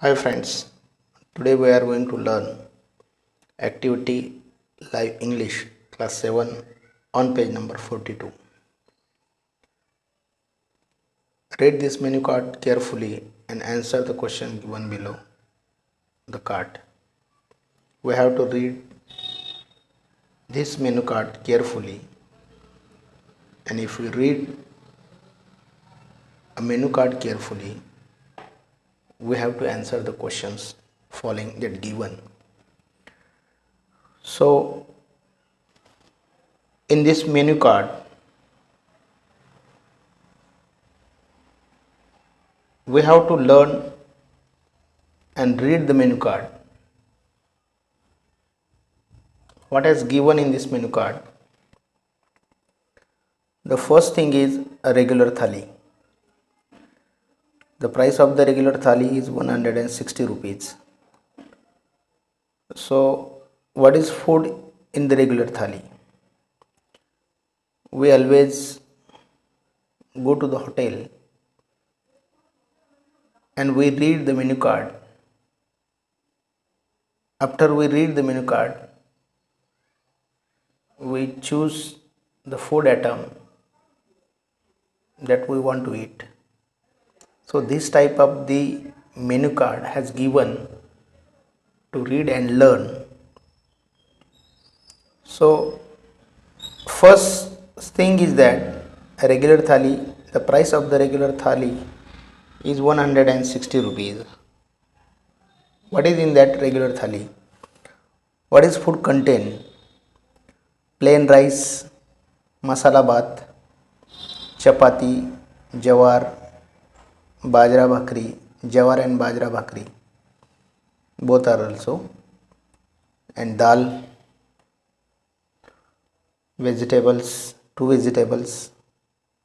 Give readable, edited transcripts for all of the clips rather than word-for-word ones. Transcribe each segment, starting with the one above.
Hi friends, today we are going to learn Activity Live English Class 7 on page number 42. Read this menu card carefully and answer the question given below the card. We have to read this menu card carefully, and if we read a menu card carefully, we have to answer the questions following that given. So in this menu card we have to learn and read the menu card. What is given in this menu card? The first thing is a regular thali. The price of the regular thali is 160 rupees. So what is food in the regular thali? We always go to the hotel and we read the menu card. After we read the menu card, we choose the food item that we want to eat. So this type of the menu card has given to read and learn. So first thing is that a regular thali, the price of the regular thali is 160 rupees. What is in that regular thali? What is food contain? Plain rice, masala bhat, chapati, jawar, bajra bhakri, jawar and bajra bhakri, both are also, and dal, vegetables, two vegetables,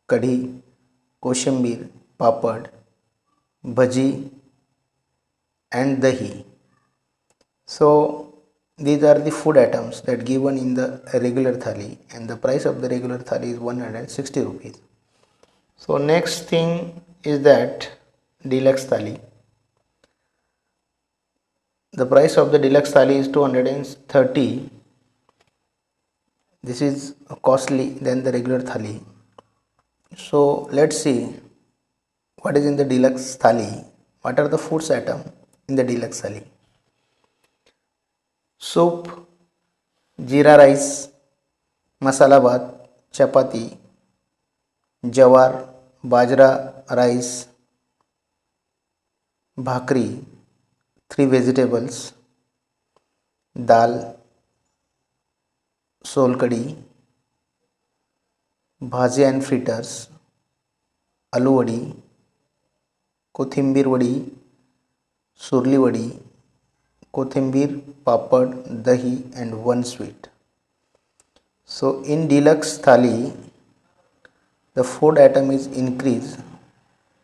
kadhi, koshambir, papad, bhaji and dahi. So these are the food items that given in the regular thali, and the price of the regular thali is 160 rupees. So next thing is that deluxe thali. The price of the deluxe thali is 230. This is costly than the regular thali. So let's see what is in the deluxe thali. What are the foods item in the deluxe thali? Soup, jeera rice, masala bhat, chapati, jawar, bajra rice, bhakri, three vegetables, dal, sol kadi, bhaji and fritters, aloo vadi, कोथिंबीर वडी, surli vadi, कोथिंबीर, papad, dahi and one sweet. So in deluxe thali, the food item is increased,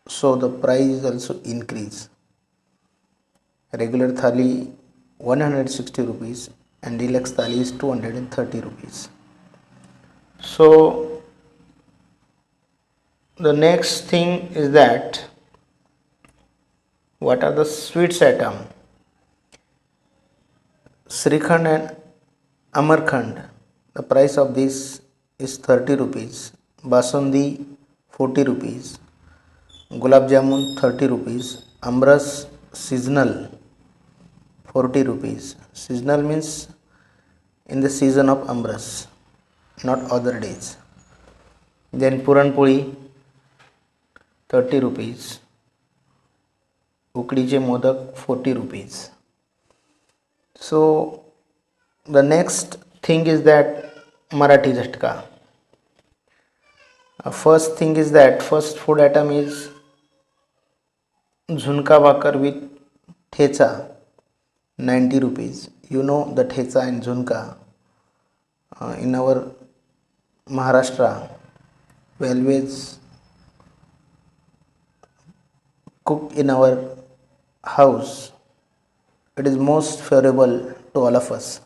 so the price is also increased. Regular thali 160 rupees and deluxe thali is 230 rupees. So the next thing is that what are the sweets item? Srikhand and Amarkhand, the price of this is 30 rupees. Basundi 40 rupees. Gulab Jamun 30 rupees. Amras seasonal 40 rupees. Seasonal means in the season of Amras, not other days. Then Puran Puri 30 rupees. Ukdiche Modak 40 rupees. So the next thing is that Marathi Jhatka. First thing is that first food item is Zhunka Bakar with Thecha 90 rupees. You know the Thecha and Zhunka in our Maharashtra we always cook in our house. It is most favorable to all of us.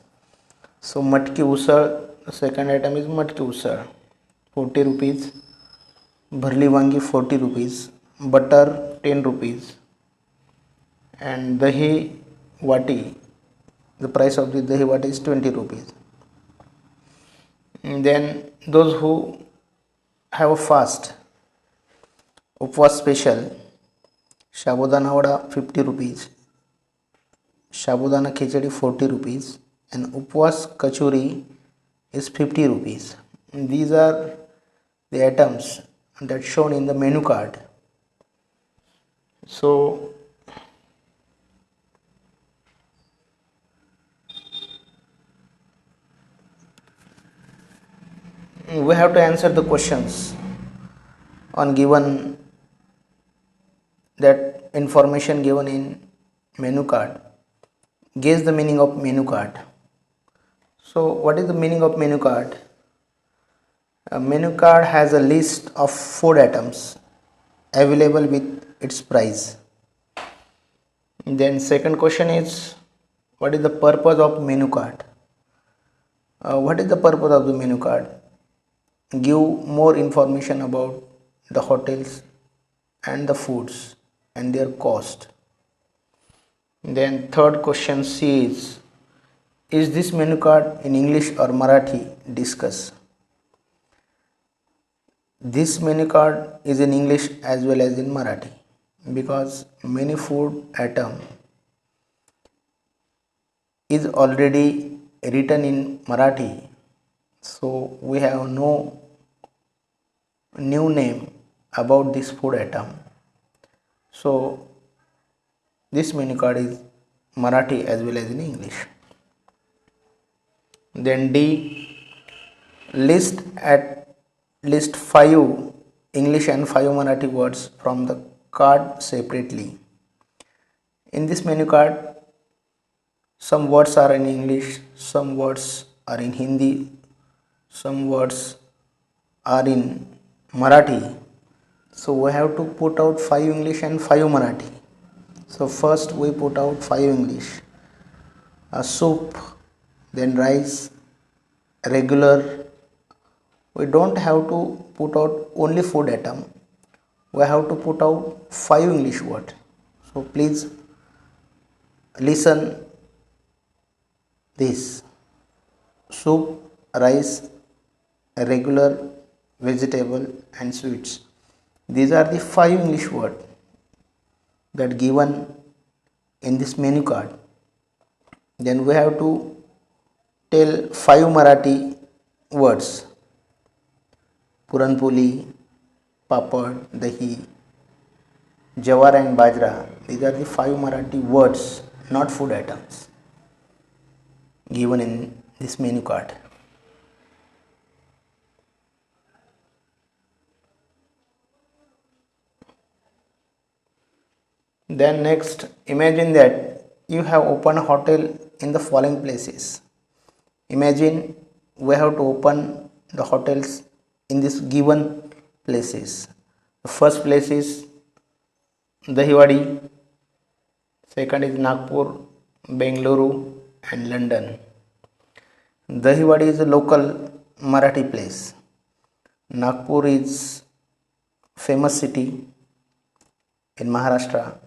So matki usal, the second item is matki usal 40 rupees, bharli wangi 40 rupees, butter 10 rupees, and dahi wati, the price of the dahi wati is 20 rupees. And then those who have a fast, upwas special, sabudana vada 50 rupees, sabudana khichdi 40 rupees, and upwas kachori is 50 rupees. These are the items that shown in the menu card. So we have to answer the questions on given that information given in menu card. Guess the meaning of menu card. So what is the meaning of menu card? A menu card has a list of food items available with its price. Then second question is, what is the purpose of menu card? What is the purpose of the menu card? Give more information about the hotels and the foods and their cost. Then third question C is this menu card in English or Marathi? Discuss. This menu card is in English as well as in Marathi because many food item is already written in Marathi, so we have no new name about this food item. So this menu card is Marathi as well as in English. Then D, list at least 5 English and 5 Marathi words from the card separately. In this menu card, some words are in English, some words are in Hindi, some words are in Marathi. So we have to put out 5 English and 5 Marathi. So first we put out 5 English. A soup, then rice, regular. We don't have to put out only food item. We have to put out 5 English words. So please listen this: soup, rice, regular, vegetable and sweets. These are the 5 English words that given in this menu card. Then we have to tell 5 Marathi words: Puranpoli, Papad, Dahi, Jawar and Bajra. These are the 5 Marathi words, not food items, given in this menu card. Then next, imagine that you have opened a hotel in the following places. Imagine we have to open the hotels in this given places. The first place is Dahiwadi, second is Nagpur, Bengaluru and London. Dahiwadi is a local Marathi place. Nagpur is famous city in Maharashtra,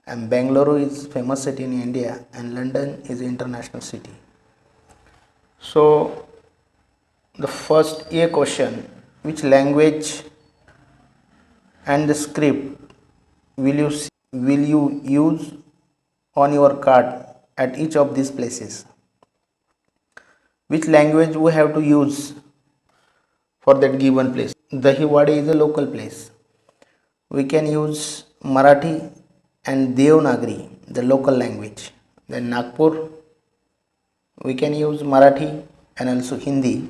and Bengaluru is famous city in India, and London is international city. So the first A question, which language and the script will you use on your card at each of these places? Which language we have to use for that given place? Dahiwadi is a local place. We can use Marathi and Devanagari, the local language. Then Nagpur, we can use Marathi and also Hindi.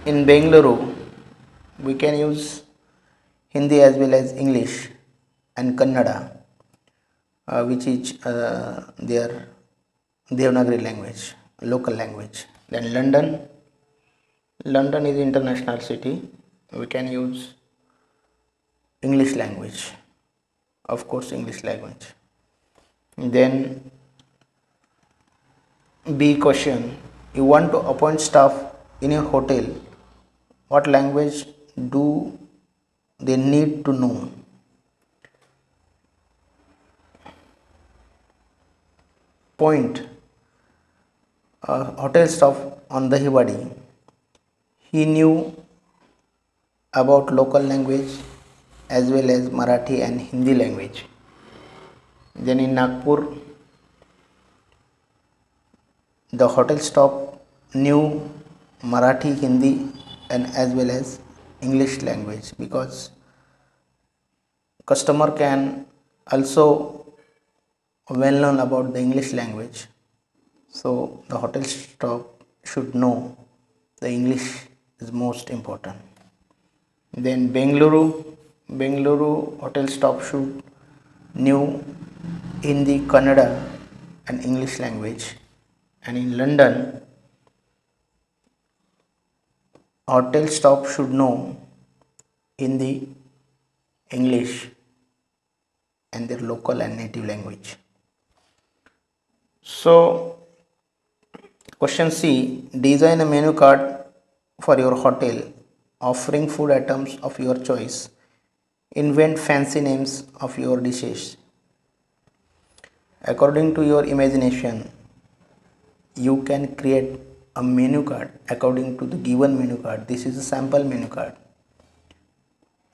In Bengaluru, we can use Hindi as well as English and Kannada, which is their Devanagari language, local language. Then London is international city. We can use English language, of course English language. Then B question, you want to appoint staff in your hotel, what language do they need to know? point a hotel stop on Dahiwadi. He knew about local language as well as Marathi and Hindi language. Then in Nagpur, the hotel stop knew Marathi, Hindi and as well as English language, because customer can also well known about the English language. So the hotel stop should know the English is most important. Then Bengaluru hotel stop should knew Hindi, Kannada and English language. And in London, hotel stop should know Hindi, English and their local and native language. So question C, design a menu card for your hotel offering food items of your choice. Invent fancy names of your dishes. According to your imagination, you can create a menu card according to the given menu card. This is a sample menu card.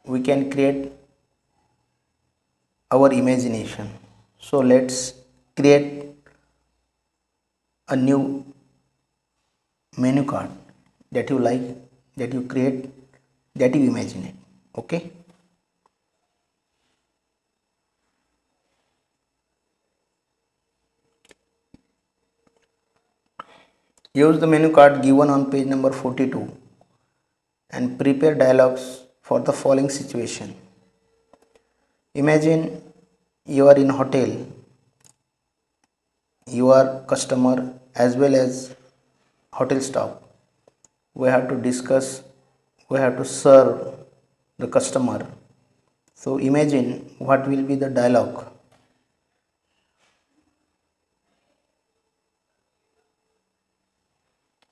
We can create our imagination. So let's create a new menu card that you like, that you create, that you imagine it. Okay. Use the menu card given on page number 42 and prepare dialogues for the following situation. Imagine you are in hotel, you are customer as well as hotel staff. We have to discuss, we have to serve the customer. So imagine what will be the dialogue.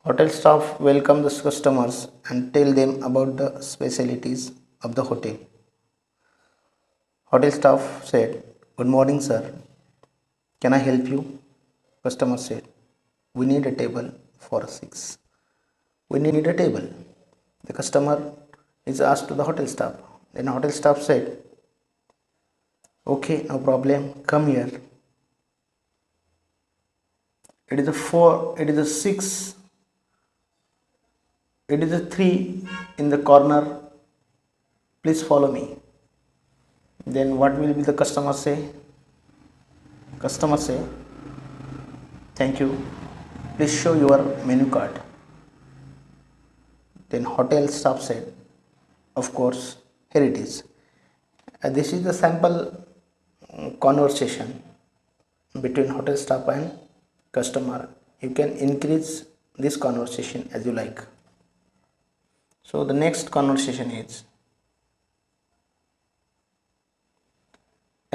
Hotel staff welcome the customers and tell them about the specialties of the hotel. Hotel staff said, "Good morning, sir. Can I help you?" Customer said, "We need a table for 6. We need a table." The customer is asked to the hotel staff. Then hotel staff said, "Okay, no problem. Come here. It is a 4, it is a 6, it is a 3 in the corner. Please follow me." Then what will be the customer say? Customer say, "Thank you. Please show your menu card." Then hotel staff said, "Of course, here it is." This is the sample conversation between hotel staff and customer. You can increase this conversation as you like. So the next conversation is,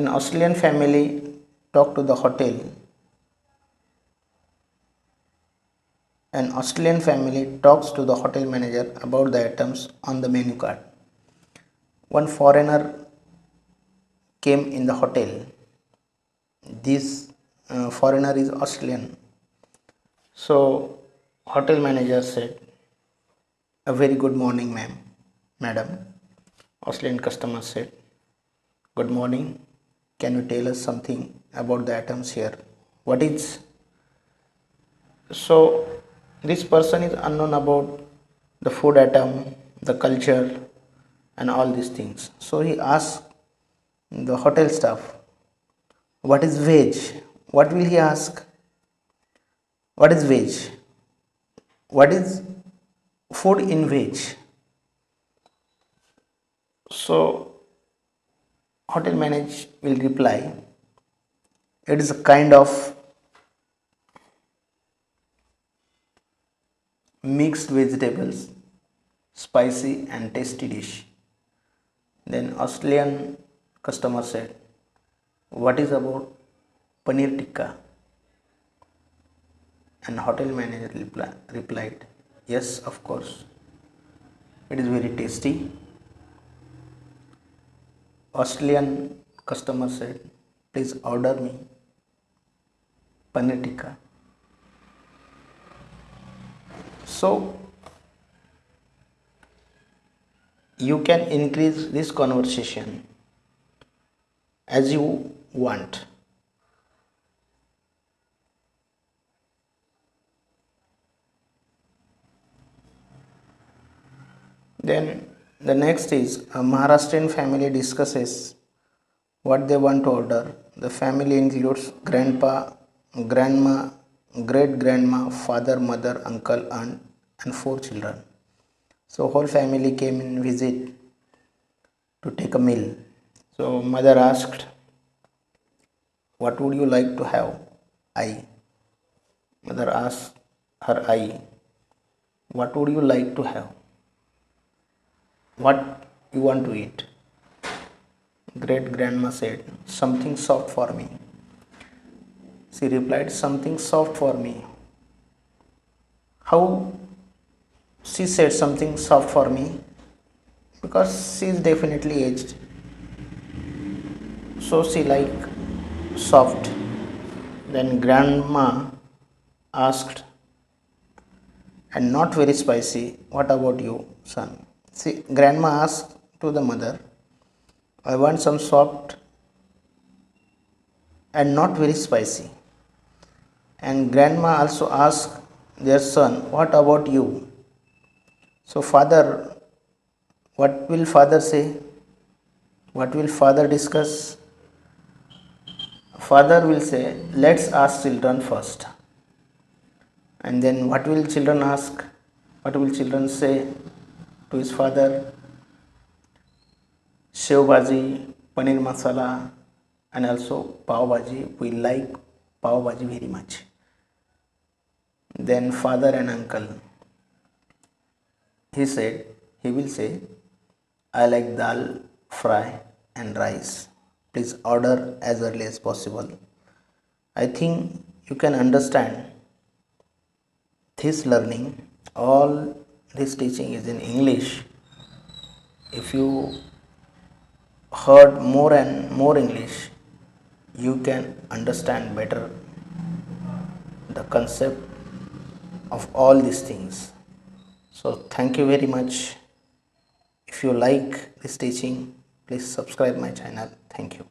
an Australian family talked to the hotel. An Australian family talks to the hotel manager about the items on the menu card. One foreigner came in the hotel. This foreigner is Australian. So hotel manager said, "A very good morning, madam." Australian customer said, "Good morning. Can you tell us something about the items here? What is?" So this person is unknown about the food item, the culture and all these things. So he asked the hotel staff, "What is veg?" What will he ask? What is veg? What is food in veg? So hotel manager will reply, "It is a kind of mixed vegetables, spicy and tasty dish." Then Australian customer said, "What is about paneer tikka?" And hotel manager replied, "Yes, of course. It is very tasty." Australian customer said, "Please order me paneer tikka. So you can increase this conversation as you want. Then the next is a Maharashtrian family discusses what they want to order. The family includes grandpa, grandma, great grandma, father, mother, uncle, aunt, and 4 children. So whole family came in visit to take a meal. So mother asked, "What would you like to have?" I. Mother asked her I, "What would you like to have? What you want to eat?" Great grandma said, "Something soft for me." She replied, "Something soft for me." How she said something soft for me? Because she is definitely aged. So she like soft. Then grandma asked, "And not very spicy. What about you, son?" See, grandma asked to the mother, "I want some soft and not very spicy." And grandma also asked their son, "What about you?" So, father, what will father say? What will father discuss? Father will say, "Let's ask children first." And then what will children ask? What will children say to his father? Sev bhaji, paneer masala, and also pav bhaji. We like pav bhaji very much. Then father and uncle, he will say, "I like dal fry and rice. Please order as early as possible." I think you can understand this learning. All this teaching is in English. If you heard more and more English, you can understand better the concept of all these things. So, thank you very much. If you like this teaching, please subscribe my channel. Thank you.